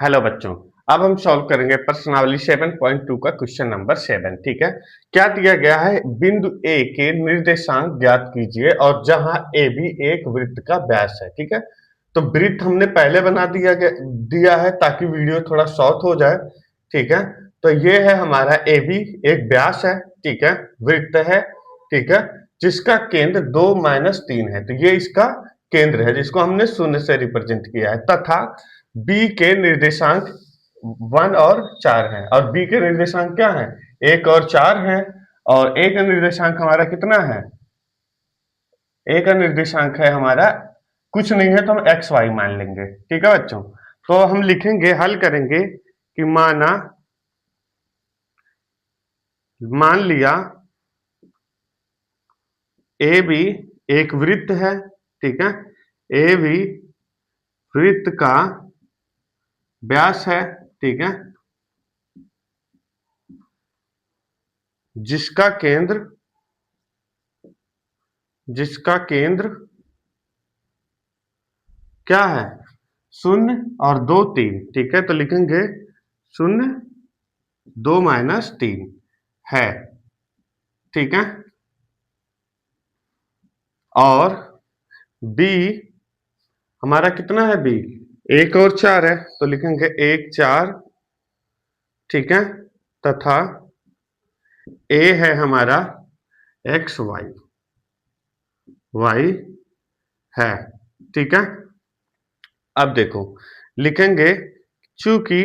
Hello बच्चों। अब हम सॉल्व करेंगे प्रश्नावली 7.2 का क्वेश्चन नंबर 7। ठीक है। क्या दिया गया है, बिंदु ए के निर्देशांक ज्ञात कीजिए और जहां ए भी एक वृत्त का व्यास है। ठीक है। तो वृत्त हमने पहले बना दिया है ताकि वीडियो थोड़ा शॉर्ट हो जाए। ठीक है। तो ये है हमारा ए बी, एक व्यास है। ठीक है। वृत्त है। ठीक है। जिसका केंद्र 2-3 है, तो ये इसका केंद्र है जिसको हमने शून्य से रिप्रेजेंट किया है, तथा बी के निर्देशांक 1 और 4 है। और बी के निर्देशांक क्या है, 1 और 4 है। और ए का निर्देशांक हमारा कितना है, ए का निर्देशांक है हमारा कुछ नहीं है, तो हम एक्स वाई मान लेंगे। ठीक है बच्चों। तो हम लिखेंगे, हल करेंगे कि मान लिया ए बी एक वृत्त है। ठीक है। ए बी वृत्त का व्यास है। ठीक है। जिसका केंद्र क्या है, 0 और 2 3। ठीक है। तो लिखेंगे 0 2-3 है। ठीक है। और b हमारा कितना है, b 1 और 4 है, तो लिखेंगे 1 4। ठीक है। तथा a है हमारा x y है। ठीक है। अब देखो, लिखेंगे चूंकि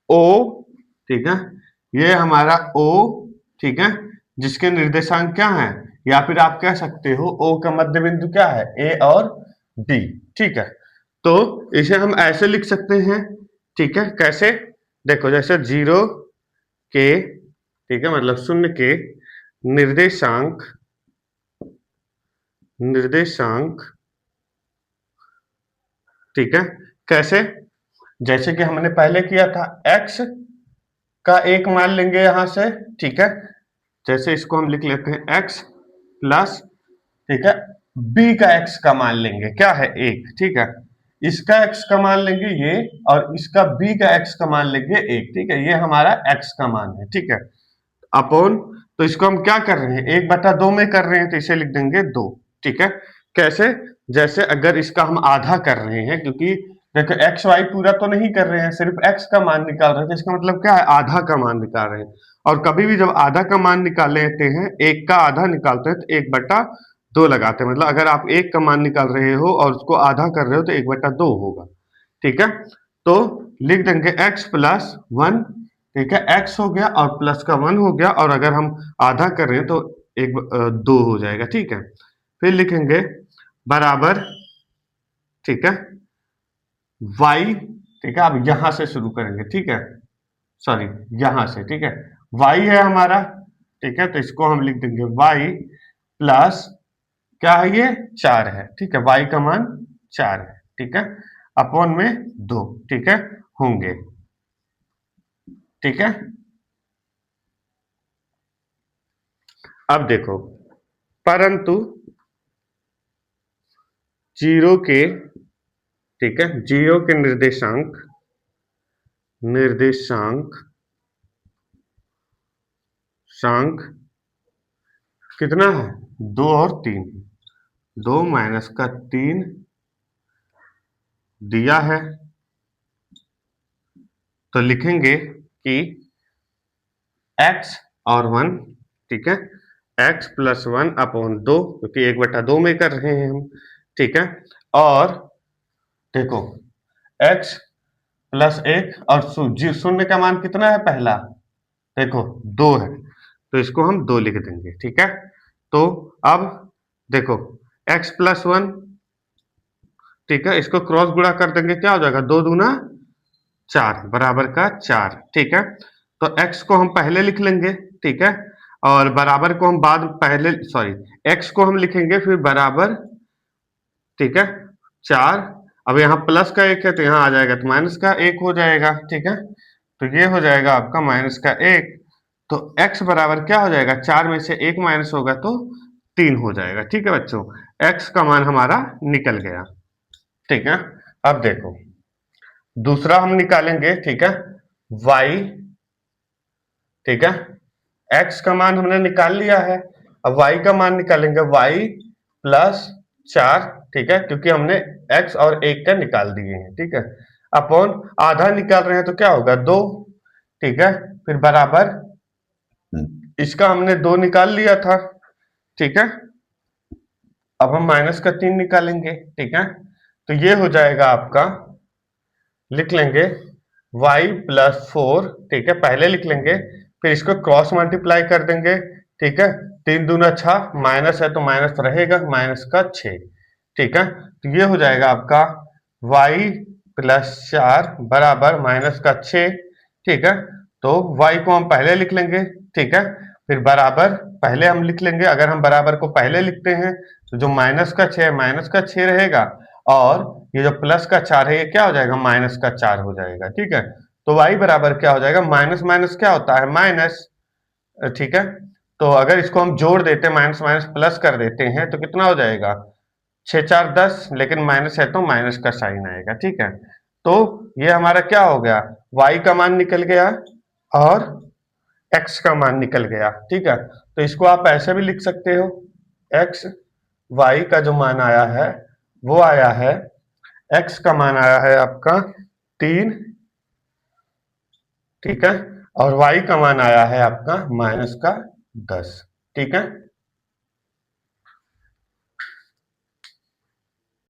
o, ठीक है, ये हमारा o, ठीक है, जिसके निर्देशांक क्या है, या फिर आप कह सकते हो o का मध्य बिंदु क्या है, a और b। ठीक है। तो इसे हम ऐसे लिख सकते हैं। ठीक है। कैसे, देखो, जैसे 0 के, ठीक है, मतलब 0 के निर्देशांक, ठीक है, कैसे, जैसे कि हमने पहले किया था, x का एक मान लेंगे यहां से। ठीक है। जैसे इसको हम लिख लेते हैं x प्लस, ठीक है, b का x का मान लेंगे, क्या है, 1। ठीक है। इसका x का मान लेंगे ये, और इसका b का x का मान लेंगे 1। ठीक है। ये हमारा x का मान है। ठीक है। अपॉन, तो इसको हम क्या कर रहे हैं, 1/2 में कर रहे हैं, तो इसे लिख देंगे 2। ठीक है। कैसे, जैसे अगर इसका हम आधा कर रहे हैं, क्योंकि देखो एक्स वाई पूरा तो नहीं कर रहे हैं, सिर्फ एक्स का मान निकाल रहे हैं, तो इसका मतलब क्या है, आधा का मान निकाल रहे हैं। और कभी भी जब आधा का मान निकाल लेते हैं, एक का आधा निकालते हैं, तो 1/2 लगाते हैं। मतलब अगर आप एक का मान निकाल रहे हो और उसको आधा कर रहे हो, तो 1/2 होगा। ठीक है। तो लिख देंगे x प्लस 1। ठीक है। x हो गया और प्लस का 1 हो गया, और अगर हम आधा कर रहे हैं तो 2 हो जाएगा। ठीक है। फिर लिखेंगे बराबर, ठीक है, y। ठीक है। अब यहां से शुरू करेंगे। ठीक है। सॉरी, यहां से। ठीक है। y है हमारा। ठीक है। तो इसको हम लिख देंगे y प्लस, क्या है ये, 4 है। ठीक है। y का मान 4 है। ठीक है। अपॉन में 2। ठीक है, होंगे। ठीक है। अब देखो, परंतु 0 के, ठीक है, 0 के निर्देशांक शांक कितना है, 2 और 3। 2 माइनस का 3 दिया है, तो लिखेंगे कि x और 1, ठीक है, x प्लस 1 अपॉन 2, क्योंकि 1/2 में कर रहे हैं हम। ठीक है। और देखो, x प्लस 1 और शून्य का मान कितना है, पहला देखो 2 है, तो इसको हम 2 लिख देंगे। ठीक है। तो अब देखो, x प्लस 1, ठीक है, इसको क्रॉस गुणा कर देंगे, क्या हो जाएगा, 2 दूना 4 बराबर का 4। ठीक है। तो x को हम पहले लिख लेंगे। ठीक है। और बराबर को हम बाद पहले, सॉरी, x को हम लिखेंगे फिर बराबर। ठीक है। 4, अब यहाँ प्लस का 1 है, तो यहाँ आ जाएगा तो माइनस का 1 हो जाएगा। ठीक है। तो ये हो जाएगा आपका माइनस का 1। तो x बराबर क्या हो जाएगा, 4 में से 1 माइनस होगा तो 3 हो जाएगा। ठीक है बच्चों, x का मान हमारा निकल गया। ठीक है। अब देखो, दूसरा हम निकालेंगे, ठीक है, y, ठीक है, x का मान हमने निकाल लिया है, अब y का मान निकालेंगे, y प्लस 4, ठीक है, क्योंकि हमने x और 1 का निकाल दिए हैं, ठीक है, अपॉन आधा निकाल रहे हैं तो क्या होगा 2, ठीक है, फिर बराबर इसका हमने 2 निकाल लिया था, ठीक है, अब हम माइनस का 3 निकालेंगे, ठीक है, तो ये हो जाएगा आपका, लिख लेंगे y प्लस 4, ठीक है, पहले लिख लेंगे, फिर इसको क्रॉस मल्टीप्लाई कर देंगे, ठीक है, 3 दूना 6, माइनस है तो माइनस रहेगा, माइनस का 6, ठीक है, तो ये हो जाएगा आपका y प्लस 4 बराबर माइनस का 6, ठीक है, तो y को हम पहले लिख लेंगे, ठीक है, फिर बराबर पहले हम लिख लेंगे, अगर हम बराबर को पहले लिखते हैं तो जो माइनस का 6 माइनस का 6 रहेगा, और ये जो प्लस का 4 है ये क्या हो जाएगा, माइनस का 4 हो जाएगा, ठीक है, तो y बराबर क्या हो जाएगा, माइनस माइनस क्या होता है, माइनस, ठीक है, तो अगर इसको हम जोड़ देते हैं, माइनस माइनस प्लस कर देते हैं तो कितना हो जाएगा, 6 4 10, लेकिन माइनस है तो माइनस का साइन आएगा, ठीक है, तो ये हमारा क्या हो गया, y का मान निकल गया और x का मान निकल गया, ठीक है, तो इसको आप ऐसे भी लिख सकते हो, x y का जो मान आया है वो आया है, x का मान आया है आपका 3, ठीक है, और y का मान आया है आपका माइनस का 10, ठीक है,